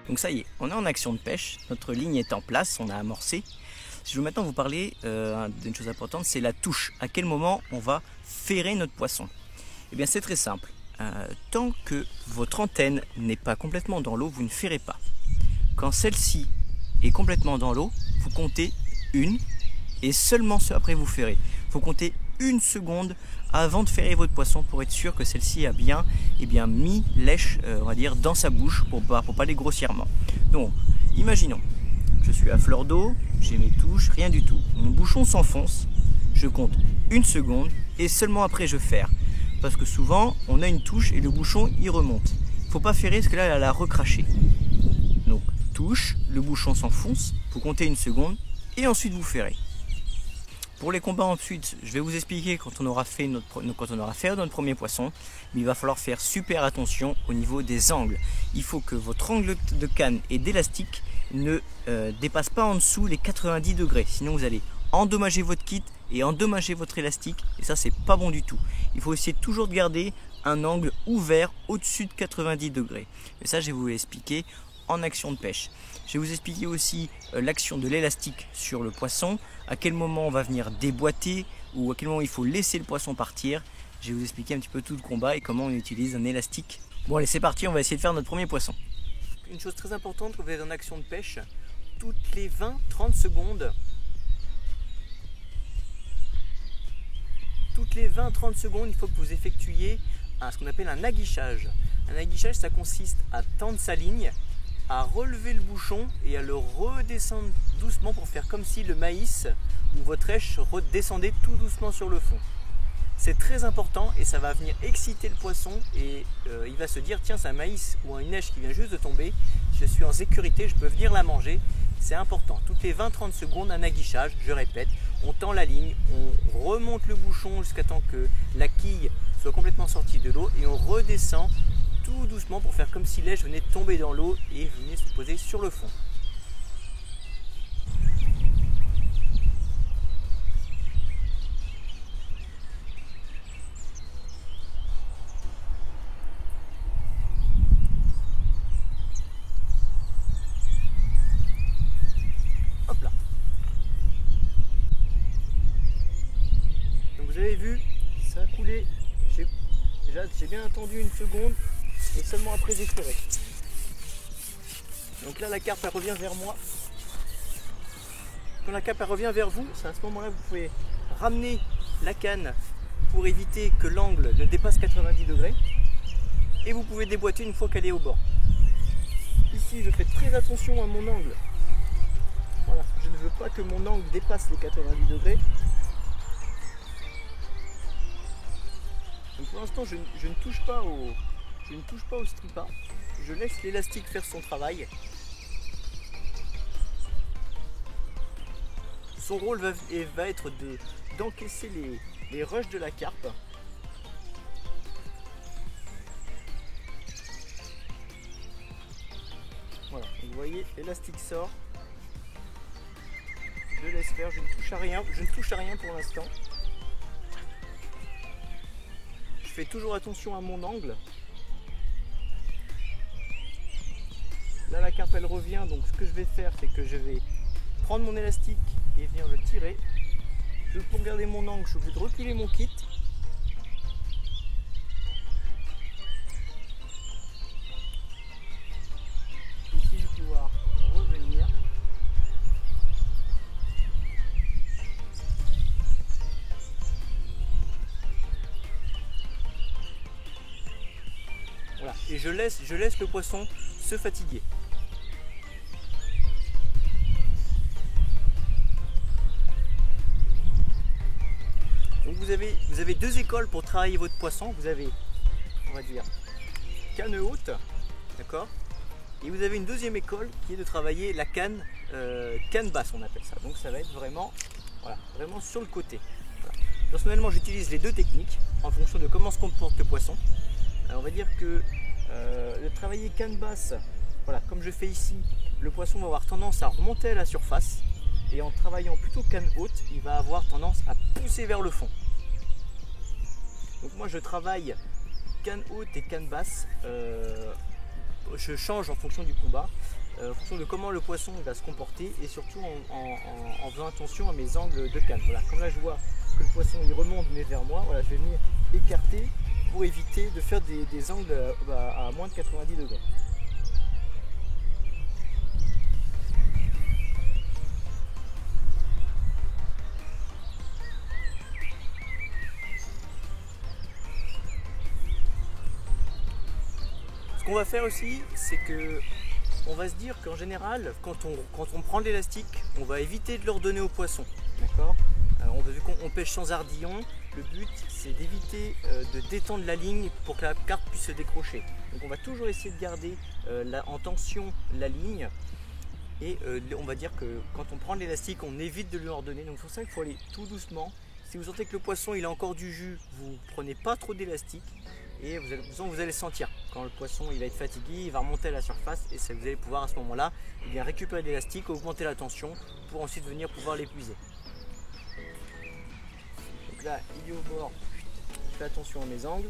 Donc ça y est, on est en action de pêche, notre ligne est en place, on a amorcé. Je vais maintenant vous parler d'une chose importante, c'est la touche. À quel moment on va ferrer notre poisson? Eh bien c'est très simple. Tant que votre antenne n'est pas complètement dans l'eau, vous ne ferrez pas. Quand celle-ci est complètement dans l'eau, vous comptez une et seulement ce après vous ferrez. Il faut compter une seconde avant de ferrer votre poisson pour être sûr que celle-ci a bien, mis lèche on va dire, dans sa bouche pour pas aller grossièrement. Donc imaginons, je suis à fleur d'eau, j'ai mes touches, rien du tout. Mon bouchon s'enfonce, je compte une seconde et seulement après je ferre. Parce que souvent on a une touche et le bouchon il remonte. Il ne faut pas ferrer parce que là elle a recraché. Donc touche, le bouchon s'enfonce, vous comptez une seconde et ensuite vous ferrez. Pour les combats ensuite, je vais vous expliquer quand on aura fait notre premier poisson, mais il va falloir faire super attention au niveau des angles. Il faut que votre angle de canne et d'élastique ne dépasse pas en dessous les 90 degrés, sinon vous allez endommager votre kit et endommager votre élastique et ça c'est pas bon du tout. Il faut essayer toujours de garder un angle ouvert au-dessus de 90 degrés. Et ça je vais vous l'expliquer en action de pêche. Je vais vous expliquer aussi l'action de l'élastique sur le poisson, à quel moment on va venir déboîter ou à quel moment il faut laisser le poisson partir. Je vais vous expliquer un petit peu tout le combat et comment on utilise un élastique. Bon allez c'est parti, on va essayer de faire notre premier poisson. Une chose très importante quand vous êtes en action de pêche, toutes les 20-30 secondes, il faut que vous effectuiez ce qu'on appelle un aguichage. Un aguichage ça consiste à tendre sa ligne, à relever le bouchon et à le redescendre doucement pour faire comme si le maïs ou votre èche redescendait tout doucement sur le fond. C'est très important et ça va venir exciter le poisson et il va se dire tiens c'est un maïs ou une èche qui vient juste de tomber, je suis en sécurité, je peux venir la manger. C'est important, toutes les 20-30 secondes un aguichage, je répète, on tend la ligne, on remonte le bouchon jusqu'à temps que la quille soit complètement sortie de l'eau et on redescend tout doucement pour faire comme si l'èche venait de tomber dans l'eau et venait se poser sur le fond. Hop là. Donc vous avez vu, ça a coulé. J'ai bien attendu une seconde et seulement après j'ai ferré. Donc là la carpe elle revient vers moi. Quand la carpe elle revient vers vous, c'est à ce moment là que vous pouvez ramener la canne pour éviter que l'angle ne dépasse 90 degrés et vous pouvez déboîter une fois qu'elle est au bord. Ici je fais très attention à mon angle. Voilà, je ne veux pas que mon angle dépasse les 90 degrés. Donc pour l'instant je ne touche pas au stripper, je laisse l'élastique faire son travail. Son rôle va être d'encaisser les rushs de la carpe. Voilà, vous voyez, l'élastique sort. Je laisse faire, je ne touche à rien pour l'instant. Je fais toujours attention à mon angle. Là la carpe elle revient, donc ce que je vais faire c'est que je vais prendre mon élastique et venir le tirer. Pour garder mon angle, je suis obligé de reculer mon kit. Ici je vais pouvoir revenir. Voilà, et je laisse le poisson se fatiguer. Donc vous avez deux écoles pour travailler votre poisson. Vous avez, on va dire, canne haute, d'accord, et vous avez une deuxième école qui est de travailler la canne basse, on appelle ça. Donc ça va être vraiment, voilà, vraiment sur le côté. Voilà. Personnellement, j'utilise les deux techniques en fonction de comment se comporte le poisson. Alors, on va dire que de travailler canne basse, voilà, comme je fais ici, le poisson va avoir tendance à remonter à la surface et en travaillant plutôt canne haute, il va avoir tendance à pousser vers le fond. Donc moi je travaille canne haute et canne basse je change en fonction du combat, en fonction de comment le poisson va se comporter et surtout en faisant attention à mes angles de canne. Voilà, comme là je vois que le poisson il remonte mais vers moi, voilà, je vais venir écarter pour éviter de faire des angles à moins de 90 degrés. Ce qu'on va faire aussi, c'est que on va se dire qu'en général, quand on prend l'élastique, on va éviter de le redonner au poisson. D'accord ? Vu qu'on pêche sans ardillon, le but c'est d'éviter de détendre la ligne pour que la carpe puisse se décrocher. Donc on va toujours essayer de garder en tension la ligne. Et on va dire que quand on prend l'élastique, on évite de lui en redonner. Donc c'est pour ça qu'il faut aller tout doucement. Si vous sentez que le poisson il a encore du jus, vous ne prenez pas trop d'élastique. Et vous allez sentir quand le poisson il va être fatigué, il va remonter à la surface et vous allez pouvoir à ce moment-là récupérer de l'élastique, augmenter la tension pour ensuite venir pouvoir l'épuiser. Donc là, il est au bord, je fais attention à mes angles.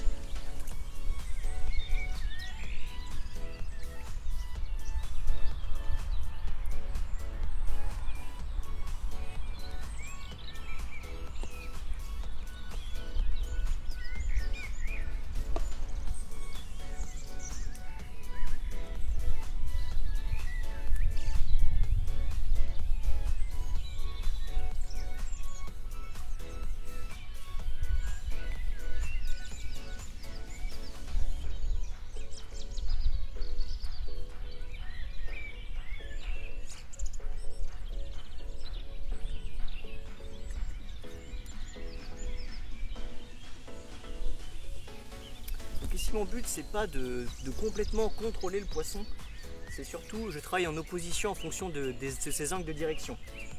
Ici mon but c'est pas de complètement contrôler le poisson, c'est surtout je travaille en opposition en fonction de ses angles de direction.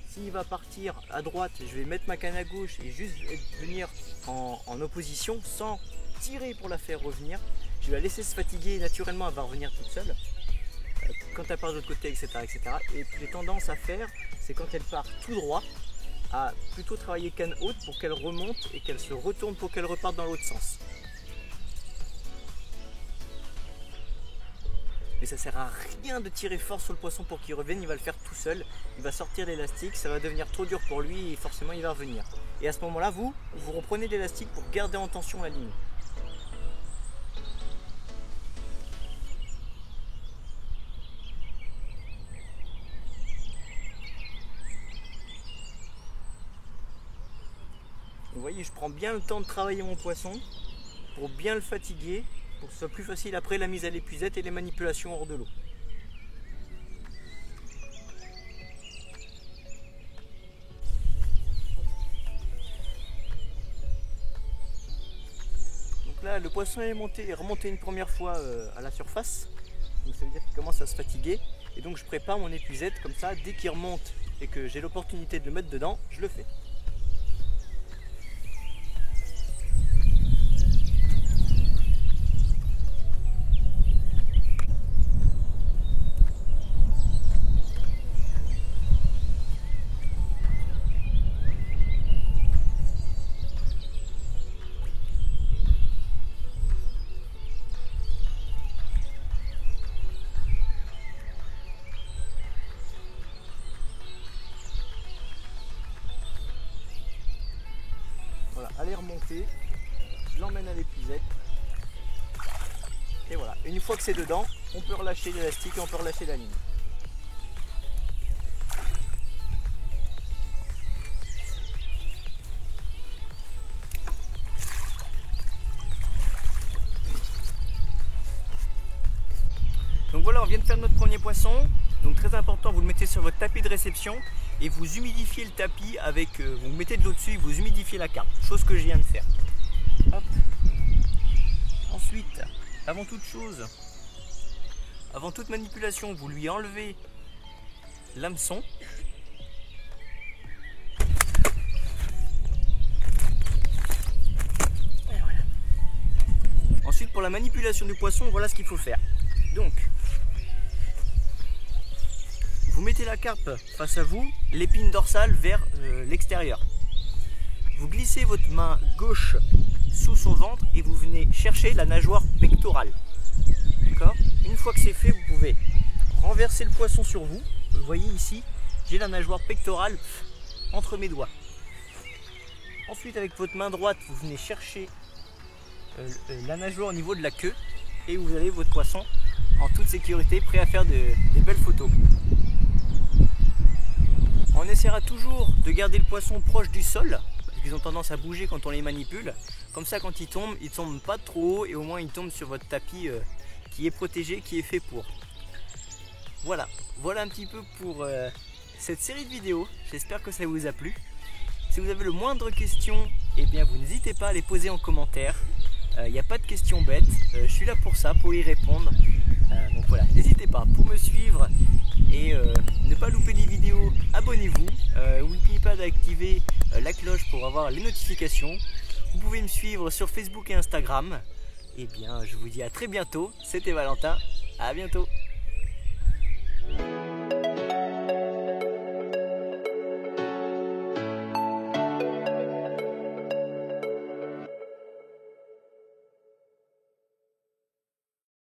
S'il va partir à droite, je vais mettre ma canne à gauche et juste venir en opposition sans tirer pour la faire revenir. Je vais la laisser se fatiguer et naturellement elle va revenir toute seule. Quand elle part de l'autre côté, etc., etc. Et j'ai tendance à faire, c'est quand elle part tout droit, à plutôt travailler canne haute pour qu'elle remonte et qu'elle se retourne pour qu'elle reparte dans l'autre sens. Mais ça sert à rien de tirer fort sur le poisson pour qu'il revienne, il va le faire tout seul, il va sortir l'élastique, ça va devenir trop dur pour lui et forcément il va revenir. Et à ce moment-là, vous reprenez l'élastique pour garder en tension la ligne. Vous voyez, je prends bien le temps de travailler mon poisson pour bien le fatiguer, pour que ce soit plus facile après la mise à l'épuisette et les manipulations hors de l'eau. Donc là, le poisson est remonté une première fois à la surface, donc ça veut dire qu'il commence à se fatiguer, et donc je prépare mon épuisette comme ça, dès qu'il remonte et que j'ai l'opportunité de le mettre dedans, je le fais. Voilà, allez remonter, je l'emmène à l'épuisette. Et voilà, une fois que c'est dedans, on peut relâcher l'élastique et on peut relâcher la ligne. Donc voilà, on vient de faire notre premier poisson. Donc très important, vous le mettez sur votre tapis de réception et vous humidifiez le tapis avec, vous mettez de l'eau dessus et vous humidifiez la carpe, chose que je viens de faire. Hop. Ensuite, avant toute chose, avant toute manipulation, vous lui enlevez l'hameçon. Voilà. Ensuite, pour la manipulation du poisson, voilà ce qu'il faut faire. Donc, vous mettez la carpe face à vous, l'épine dorsale vers l'extérieur. Vous glissez votre main gauche sous son ventre et vous venez chercher la nageoire pectorale. D'accord? Une fois que c'est fait, vous pouvez renverser le poisson sur vous. Vous voyez ici, j'ai la nageoire pectorale entre mes doigts. Ensuite, avec votre main droite, vous venez chercher la nageoire au niveau de la queue et vous avez votre poisson en toute sécurité, prêt à faire des belles photos. On essaiera toujours de garder le poisson proche du sol, parce qu'ils ont tendance à bouger quand on les manipule. Comme ça, quand ils tombent pas trop haut et au moins ils tombent sur votre tapis qui est protégé, qui est fait pour. Voilà un petit peu pour cette série de vidéos. J'espère que ça vous a plu. Si vous avez le moindre question, eh bien vous n'hésitez pas à les poser en commentaire. Il n'y a pas de questions bêtes. Je suis là pour ça, pour y répondre. Donc voilà, n'hésitez pas pour me suivre et ne pas louper les vidéos. Abonnez-vous. N'oubliez pas d'activer la cloche pour avoir les notifications. Vous pouvez me suivre sur Facebook et Instagram. Eh bien, je vous dis à très bientôt. C'était Valentin. À bientôt.